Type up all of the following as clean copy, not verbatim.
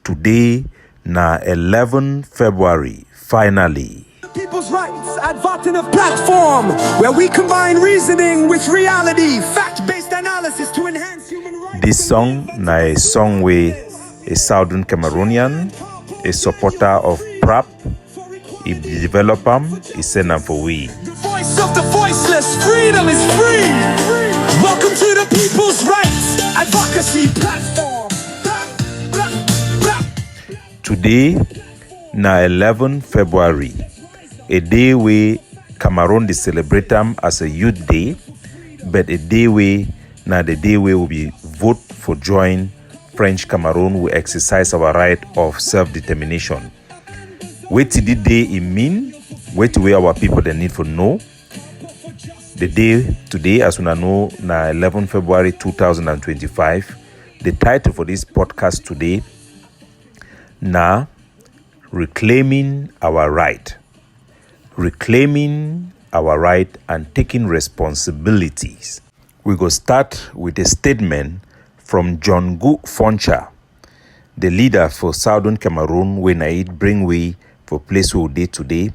Today, na 11 February, finally. People's rights advocating a platform where we combine reasoning with reality, fact-based analysis to enhance human rights. This song na a song where a Southern Cameroonian, a supporter of PRAP, he develop he send them for we. The voice of the voiceless, freedom is free. Welcome to the People's Rights Advocacy Platform. Today, na 11 February, a day where Cameroon celebrate them as a youth day, but a day where na the day where we vote for join French Cameroon, we exercise our right of self-determination. What did the day it mean? What way our people they need to know? The day today, as we know, na 11 February 2025. The title for this podcast today, na reclaiming our right. Reclaiming our right and taking responsibilities. We go start with a statement from John Foncha, the leader for Southern Cameroon, when I bring we for place we day today.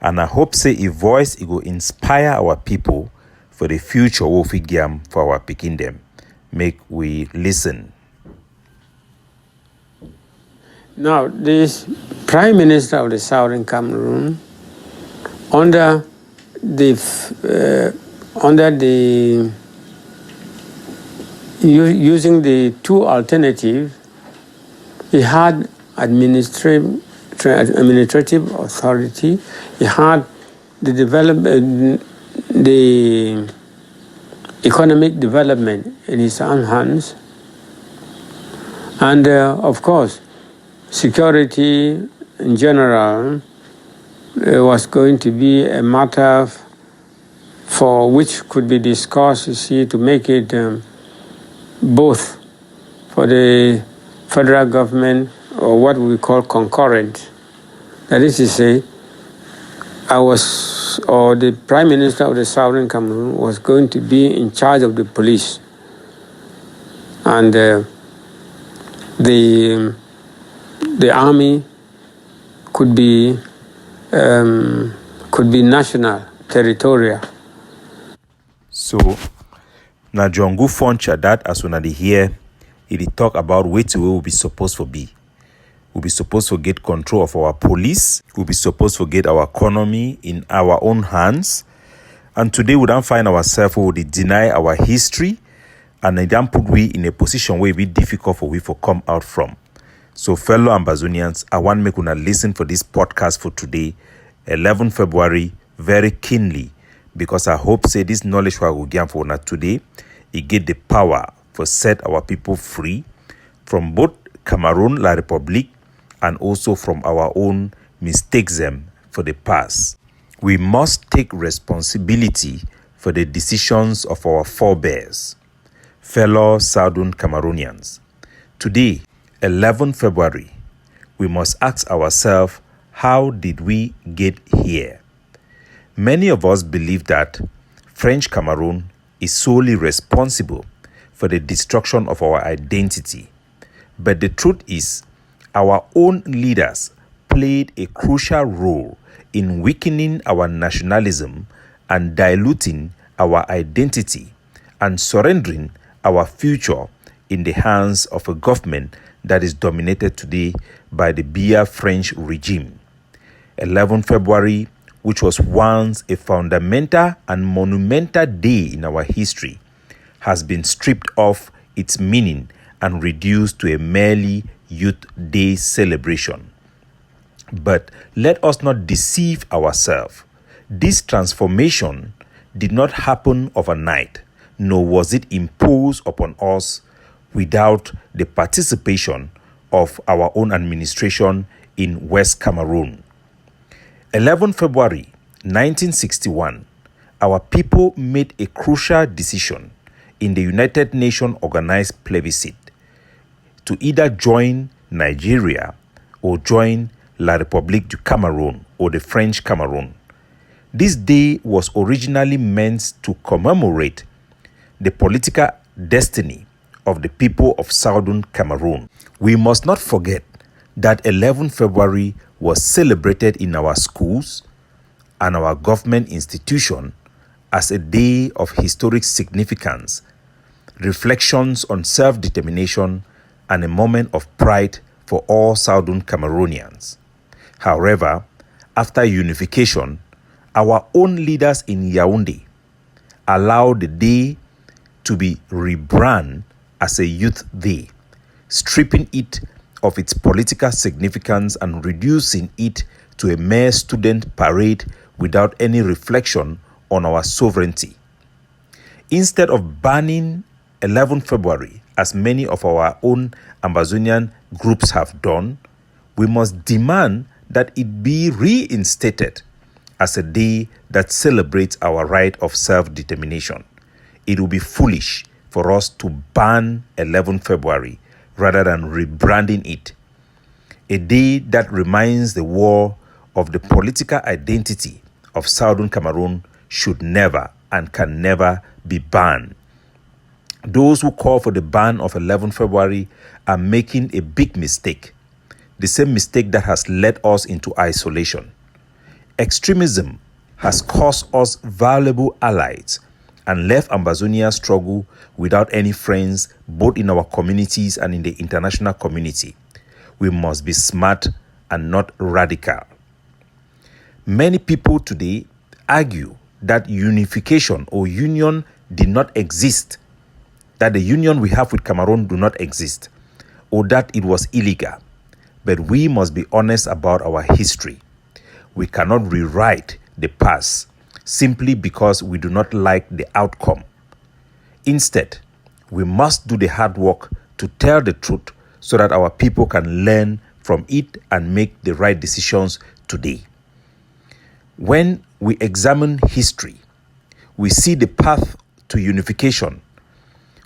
And I hope say a voice it go inspire our people for the future of Figiam for our picking them. Make we listen. Now, this Prime Minister of the Southern Cameroon, using the two alternatives, he had administrative authority, he had the economic development in his own hands, and of course, security in general was going to be a matter for which could be discussed, to make it both for the federal government or what we call concurrent. That is to say, the Prime Minister of the Southern Cameroon was going to be in charge of the police, and the army could be national, territorial. So, na John Foncha that as when they hear, he talk about which way we be supposed to be. We'll be supposed to get control of our police. We'll be supposed to get our economy in our own hands. And today we don't find ourselves, we will deny our history, and they don't put we in a position where it be difficult for we to come out from. So, fellow Ambazonians, I want to make una listen for this podcast for today, 11 February, very keenly, because I hope say this knowledge we will give for una today, it get the power for set our people free from both Cameroon, La Republique, and also from our own mistakes them for the past. We must take responsibility for the decisions of our forebears, fellow Southern Cameroonians. Today, 11 February, we must ask ourselves, how did we get here? Many of us believe that French Cameroon is solely responsible for the destruction of our identity. But the truth is, our own leaders played a crucial role in weakening our nationalism and diluting our identity and surrendering our future in the hands of a government that is dominated today by the Biya French regime. 11 February, which was once a fundamental and monumental day in our history, has been stripped of its meaning and reduced to a merely Youth Day celebration. But let us not deceive ourselves. This transformation did not happen overnight, nor was it imposed upon us without the participation of our own administration in West Cameroon. 11 February 1961, our people made a crucial decision in the United Nations organized plebiscite to either join Nigeria or join La République du Cameroun or the French Cameroon. This day was originally meant to commemorate the political destiny of the people of Southern Cameroon. We must not forget that 11 February was celebrated in our schools and our government institution as a day of historic significance, reflections on self-determination, and a moment of pride for all Southern Cameroonians. However, after unification, our own leaders in Yaoundé allowed the day to be rebranded as a Youth Day, stripping it of its political significance and reducing it to a mere student parade without any reflection on our sovereignty. Instead of banning 11 February, as many of our own Amazonian groups have done, we must demand that it be reinstated as a day that celebrates our right of self-determination. It will be foolish for us to ban 11 February rather than rebranding it. A day that reminds the world of the political identity of Southern Cameroon should never and can never be banned. Those who call for the ban of 11 February are making a big mistake, the same mistake that has led us into isolation. Extremism has cost us valuable allies and left Ambazonia struggle without any friends, both in our communities and in the international community. We must be smart and not radical. Many people today argue that unification or union did not exist, that the union we have with Cameroon do not exist, or that it was illegal. But we must be honest about our history. We cannot rewrite the past simply because we do not like the outcome. Instead, we must do the hard work to tell the truth so that our people can learn from it and make the right decisions today. When we examine history, we see the path to unification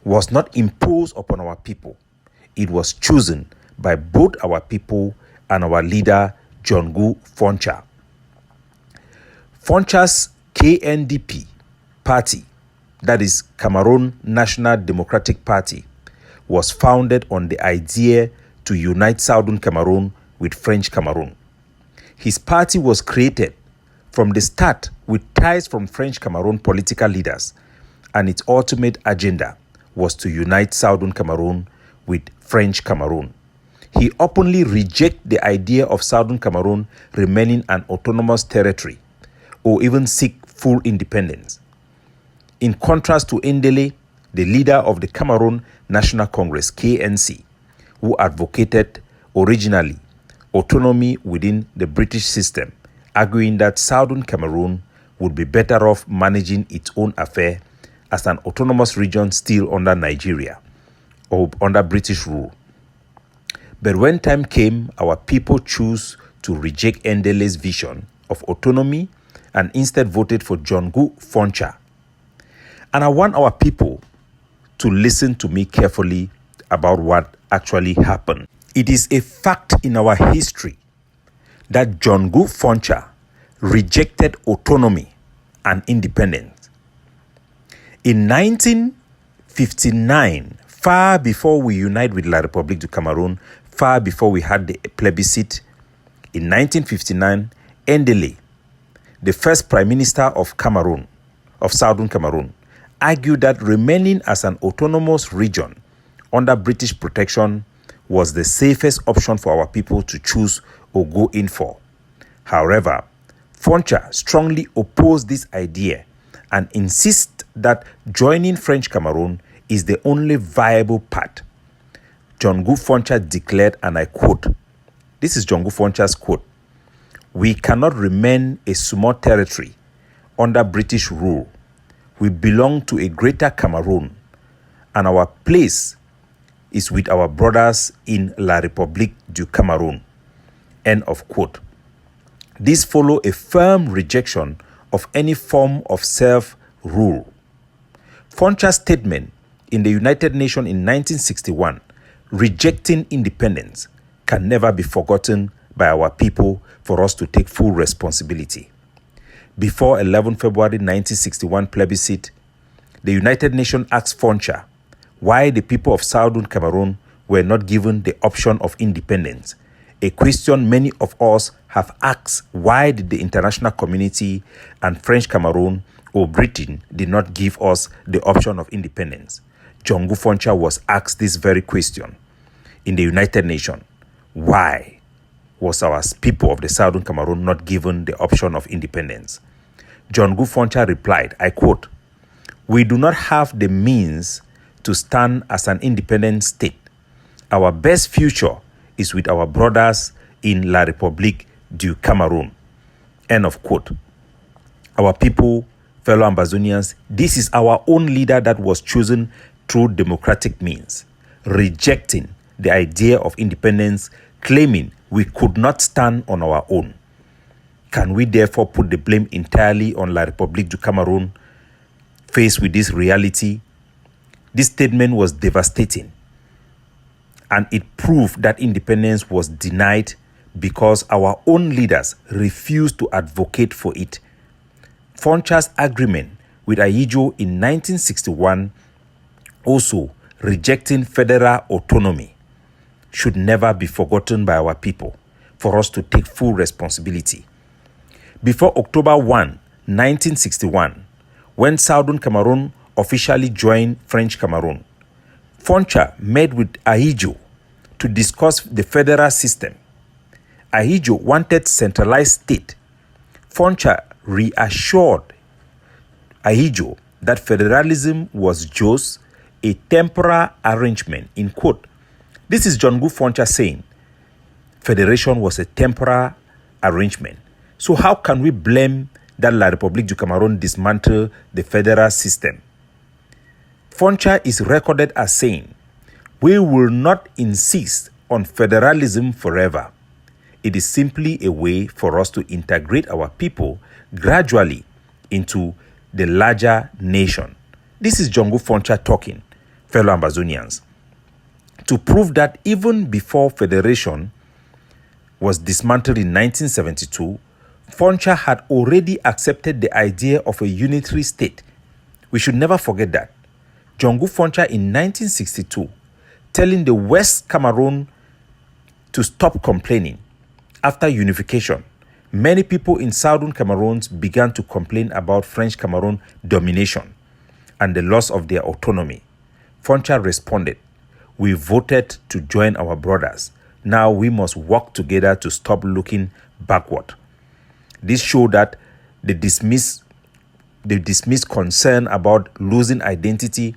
was not imposed upon our people. It was chosen by both our people and our leader, John Foncha. Foncha's KNDP party, that is Cameroon National Democratic Party, was founded on the idea to unite Southern Cameroon with French Cameroon. His party was created from the start with ties from French Cameroon political leaders, and its ultimate agenda was to unite Southern Cameroon with French Cameroon. He openly rejected the idea of Southern Cameroon remaining an autonomous territory or even seek full independence. In contrast to Ndele, the leader of the Cameroon National Congress, KNC, who advocated originally autonomy within the British system, arguing that Southern Cameroon would be better off managing its own affair as an autonomous region still under Nigeria or under British rule. But when time came, our people chose to reject Ndele's vision of autonomy and instead voted for John Foncha. And I want our people to listen to me carefully about what actually happened. It is a fact in our history that John Foncha rejected autonomy and independence. In 1959, far before we unite with La République du Cameroun, far before we had the plebiscite, in 1959, Ndele, the first Prime Minister of Cameroon, of Southern Cameroon, argued that remaining as an autonomous region under British protection was the safest option for our people to choose or go in for. However, Foncha strongly opposed this idea and insists that joining French Cameroon is the only viable path. John Foncha declared, and I quote, this is John Foncha's quote, "We cannot remain a small territory under British rule. We belong to a greater Cameroon, and our place is with our brothers in La République du Cameroun." End of quote. This follows a firm rejection of any form of self-rule. Foncha's statement in the United Nations in 1961, rejecting independence, can never be forgotten by our people for us to take full responsibility. Before 11 February 1961 plebiscite, the United Nations asked Foncha why the people of Southern Cameroon were not given the option of independence, a question many of us have asked: why did the international community and French Cameroon or Britain did not give us the option of independence? Django Foncha was asked this very question in the United Nations. Why was our people of the Southern Cameroon not given the option of independence? Django Foncha replied, I quote, "We do not have the means to stand as an independent state. Our best future is with our brothers in La République du Cameroun." End of quote. Our people, fellow Ambazonians, this is our own leader that was chosen through democratic means, rejecting the idea of independence, claiming we could not stand on our own. Can we therefore put the blame entirely on La République du Cameroun? Faced with this reality, this statement was devastating, and it proved that independence was denied because our own leaders refused to advocate for it. Foncha's agreement with Ahidjo in 1961, also rejecting federal autonomy, should never be forgotten by our people for us to take full responsibility. Before October 1, 1961, when Southern Cameroon officially joined French Cameroon, Foncha met with Ahidjo to discuss the federal system. Ahidjo wanted centralized state. Foncha reassured Ahidjo that federalism was just a temporary arrangement. In quote, this is Django Foncha saying, federation was a temporary arrangement. So how can we blame that La République du Cameroun dismantled the federal system? Foncha is recorded as saying, we will not insist on federalism forever. It is simply a way for us to integrate our people gradually into the larger nation. This is Django Foncha talking, fellow Ambazonians. To prove that even before federation was dismantled in 1972, Foncha had already accepted the idea of a unitary state. We should never forget that. Django Foncha in 1962, telling the West Cameroon to stop complaining. After unification, many people in Southern Cameroon began to complain about French Cameroon domination and the loss of their autonomy. Foncha responded, we voted to join our brothers. Now we must work together to stop looking backward. This showed that the dismissed concern about losing identity,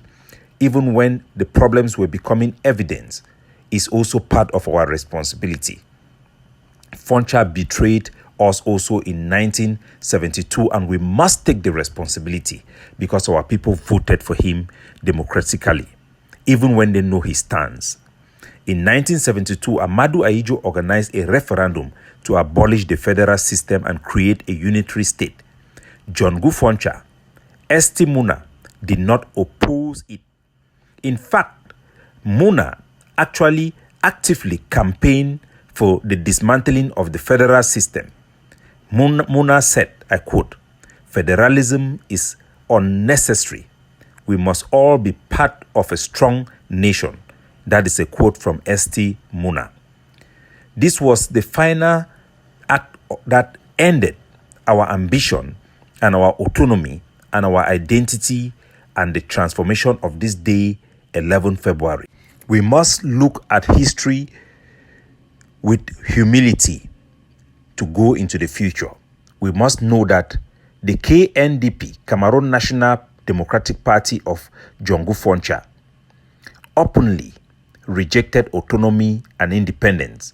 even when the problems were becoming evident, is also part of our responsibility. Foncha betrayed us also in 1972, and we must take the responsibility because our people voted for him democratically, even when they know his stance. In 1972, Amadou Ahidjo organized a referendum to abolish the federal system and create a unitary state. Django Foncha, St. Muna, did not oppose it. In fact, Muna actually actively campaigned for the dismantling of the federal system. Muna said, I quote, federalism is unnecessary. We must all be part of a strong nation. That is a quote from St. Muna. This was the final act that ended our ambition and our autonomy and our identity and the transformation of this day, 11 February. We must look at history with humility to go into the future. We must know that the KNDP, Cameroon National Democratic Party of Django Foncha, openly rejected autonomy and independence,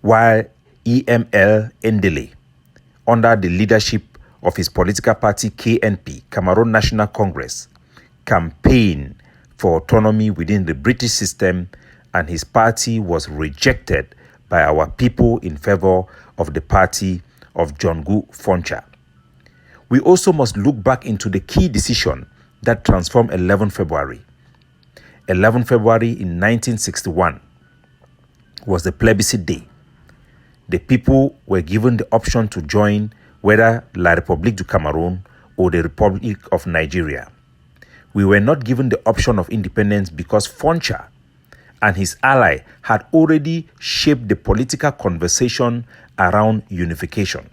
while EML Ndele, under the leadership of his political party KNP, Cameroon National Congress, campaigned for autonomy within the British system, and his party was rejected by our people in favor of the party of Django Foncha. We also must look back into the key decision that transformed 11 February. 11 February in 1961 was the plebiscite day. The people were given the option to join whether La République du Cameroun or the Republic of Nigeria. We were not given the option of independence because Foncha and his ally had already shaped the political conversation around unification.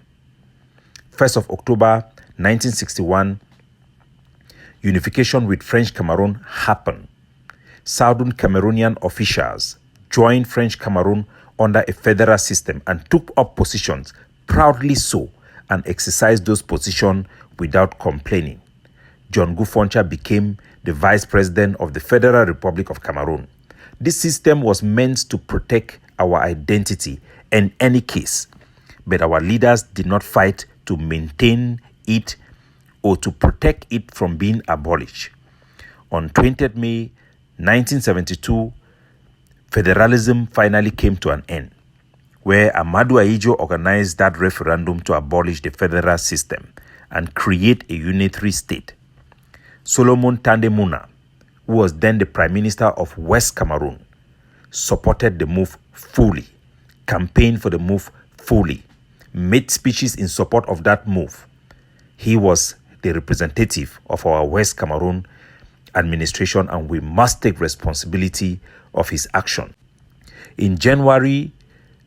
1st of October 1961, unification with French Cameroon happened. Southern Cameroonian officials joined French Cameroon under a federal system and took up positions, proudly so, and exercised those positions without complaining. John Foncha became the vice president of the Federal Republic of Cameroon. This system was meant to protect our identity in any case, but our leaders did not fight to maintain it or to protect it from being abolished. On 20th May 1972, federalism finally came to an end, where Amadou Ahidjo organized that referendum to abolish the federal system and create a unitary state. Solomon Tande Muna, who was then the Prime Minister of West Cameroon, supported the move fully, campaigned for the move fully, made speeches in support of that move. He was the representative of our West Cameroon administration, and we must take responsibility of his action. In January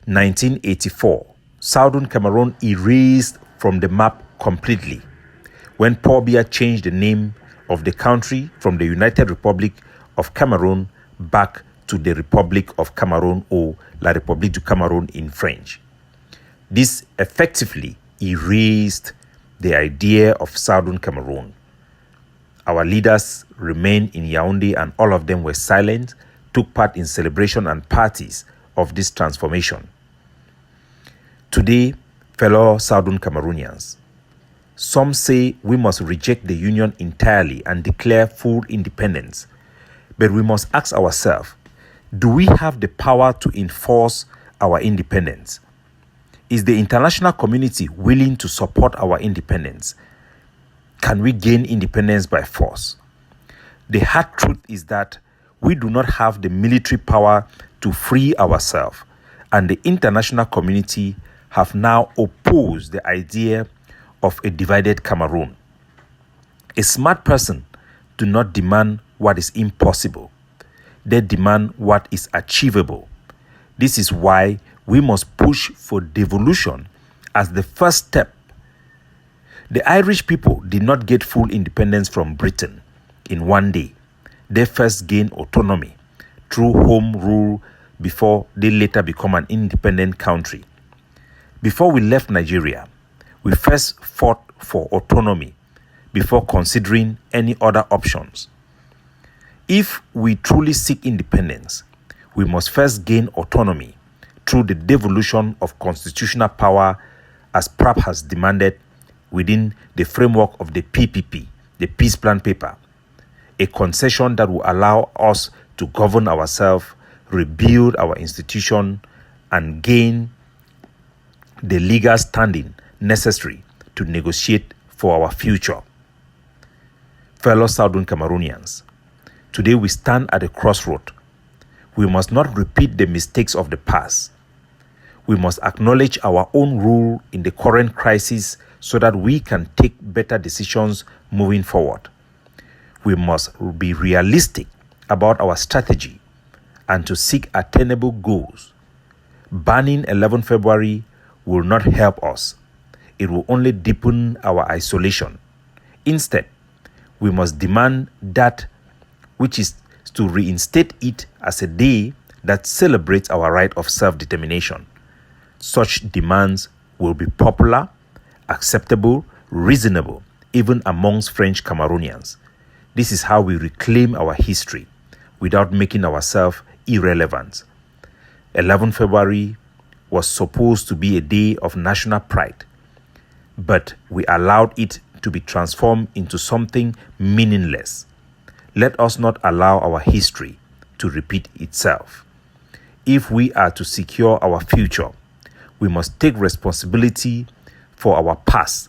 1984, Southern Cameroon erased from the map completely when Paul Biya changed the name of the country from the United Republic of Cameroon back to the Republic of Cameroon, or La République du Cameroun in French. This effectively erased the idea of Southern Cameroon. Our leaders remained in Yaoundé, and all of them were silent, took part in celebration and parties of this transformation. Today, fellow Southern Cameroonians, some say we must reject the union entirely and declare full independence. But we must ask ourselves, do we have the power to enforce our independence? Is the international community willing to support our independence? Can we gain independence by force? The hard truth is that we do not have the military power to free ourselves, and the international community have now opposed the idea of a divided Cameroon. A smart person do not demand what is impossible. They demand what is achievable. This is why we must push for devolution as the first step. The Irish people did not get full independence from Britain in one day. They first gained autonomy through home rule before they later become an independent country. Before we left Nigeria, we first fought for autonomy before considering any other options. If we truly seek independence, we must first gain autonomy through the devolution of constitutional power as PRAP has demanded within the framework of the PPP, the Peace Plan Paper, a concession that will allow us to govern ourselves, rebuild our institution, and gain the legal standing necessary to negotiate for our future. Fellow Southern Cameroonians, today we stand at a crossroad. We must not repeat the mistakes of the past. We must acknowledge our own role in the current crisis so that we can take better decisions moving forward. We must be realistic about our strategy and to seek attainable goals. Banning 11 February will not help us. It will only deepen our isolation. Instead, we must demand that which is to reinstate it as a day that celebrates our right of self-determination. Such demands will be popular, acceptable, reasonable, even amongst French Cameroonians. This is how we reclaim our history without making ourselves irrelevant. 11 February was supposed to be a day of national pride, but we allowed it to be transformed into something meaningless. Let us not allow our history to repeat itself. If we are to secure our future, we must take responsibility for our past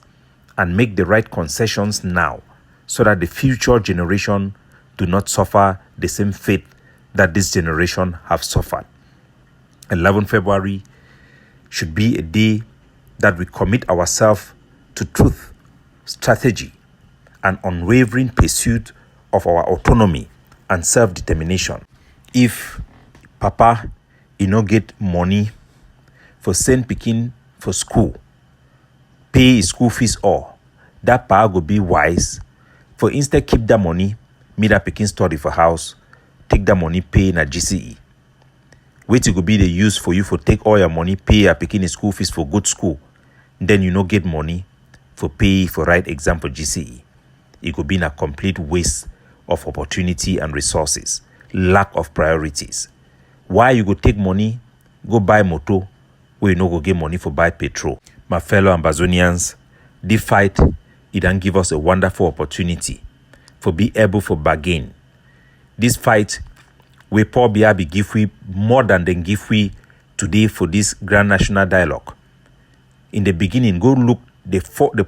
and make the right concessions now so that the future generation do not suffer the same fate that this generation have suffered. 11 February should be a day that we commit ourselves to truth, strategy, and unwavering pursuit of our autonomy and self-determination. If Papa, you no get money for send pikin for school, pay his school fees all. That pa go be wise for instead keep that money, make that pikin study for house, take that money pay na GCE. Wait go be the use for you for take all your money, pay your pikin school fees for good school. Then you no get money for pay for write exam for GCE. It could be a complete waste of opportunity and resources, lack of priorities. Why you go take money, go buy motor, where you no go get money for buy petrol? My fellow Ambazonians, this fight, it can give us a wonderful opportunity for be able for bargain. This fight, we Paul Biabi give we more than they give we today for this grand national dialogue. In the beginning, go look the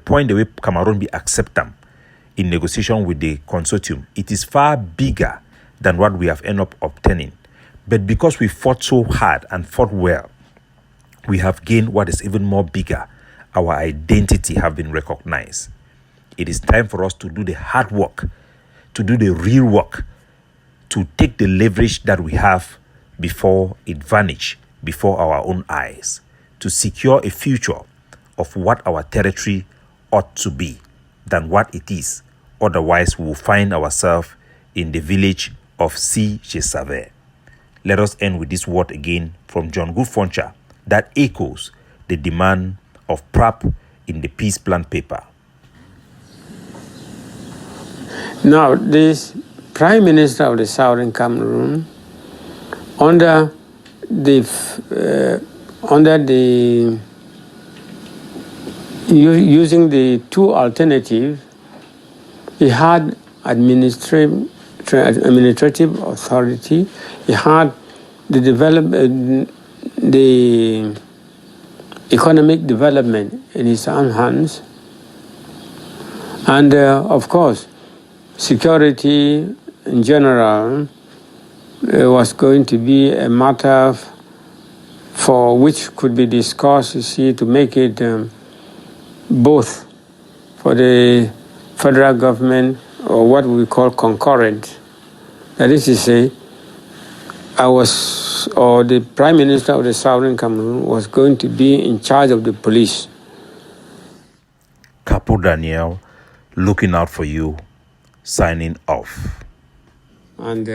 point the way Cameroon be accept them in negotiation with the consortium. It is far bigger than what we have ended up obtaining. But because we fought so hard and fought well, we have gained what is even more bigger. Our identity have been recognized. It is time for us to do the hard work, to do the real work, to take the leverage that we have before it vanish before our own eyes, to secure a future of what our territory ought to be than what it is. Otherwise, we will find ourselves in the village of C. Chesave. Let us end with this word again from John Good Foncha that echoes the demand of PRAP in the peace plan paper. Now, this Prime Minister of the Southern Cameroon, using the two alternatives, he had administrative authority, he had the economic development in his own hands, and of course, security in general was going to be a matter for which could be discussed, you see, to make it both for the federal government or what we call concurrent. That is to say, the Prime Minister of the Southern Cameroon was going to be in charge of the police. Capo Daniel, looking out for you, signing off. And